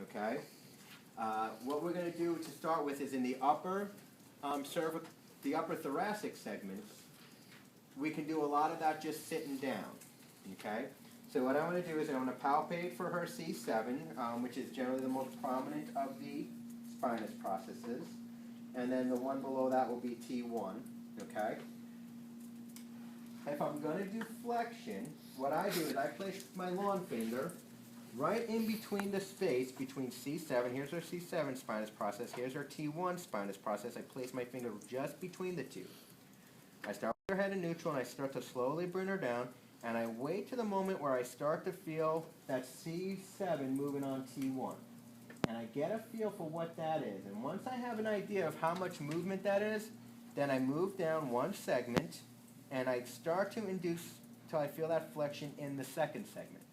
okay? What we're going to do to start with is in the upper the upper thoracic segments, we can do a lot of that just sitting down, okay? So what I'm going to do is I'm going to palpate for her C7, which is generally the most prominent of the spinous processes, and then the one below that will be T1, okay? If I'm going to do flexion, what I do is I place my long finger right in between the space between C7, here's our C7 spinous process, here's our T1 spinous process. I place my finger just between the two. I start with her head in neutral and I start to slowly bring her down, and I wait to the moment where I start to feel that C7 moving on T1. And I get a feel for what that is. And once I have an idea of how much movement that is, then I move down one segment and I start to induce till I feel that flexion in the second segment.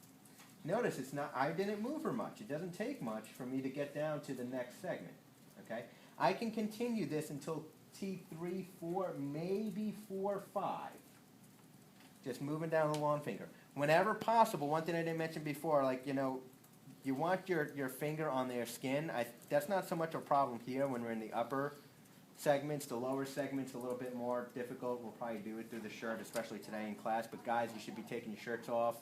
Notice it's not, I didn't move her much. It doesn't take much for me to get down to the next segment. Okay? I can continue this until T3, 4, maybe 4, 5. Just moving down the long finger. Whenever possible, one thing I didn't mention before, like, you want your finger on their skin. That's not so much a problem here when we're in the upper segments. The lower segments a little bit more difficult. We'll probably do it through the shirt, especially today in class. But guys, you should be taking your shirts off.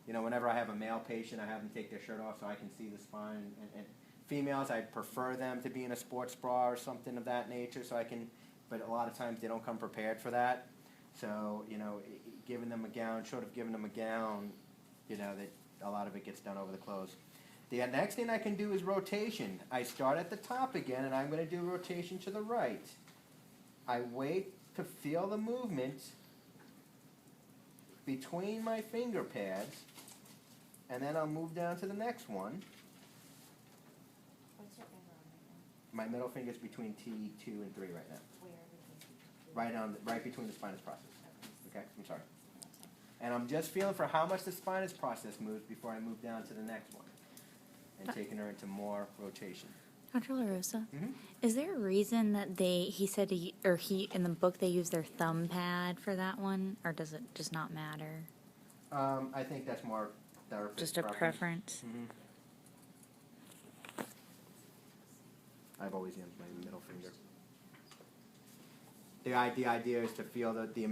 Whenever I have a male patient, I have them take their shirt off so I can see the spine. And females, I prefer them to be in a sports bra or something of that nature, so I can. But a lot of times they don't come prepared for that. So giving them a gown, short of giving them a gown, that a lot of it gets done over the clothes. The next thing I can do is rotation. I start at the top again, and I'm going to do rotation to the right. I wait to feel the movement between my finger pads, and then I'll move down to the next one. What's your finger on right now? My middle finger's between T2 and 3 right now. Where? Right between the spinous process. Okay, I'm sorry. And I'm just feeling for how much the spinous process moves before I move down to the next one, and taking her into more rotation. Dr. LaRosa, is there a reason that he said in the book they use their thumb pad for that one, or does it just not matter? I think that's more therapist Just a preference. I've always used my middle finger. The idea is to feel the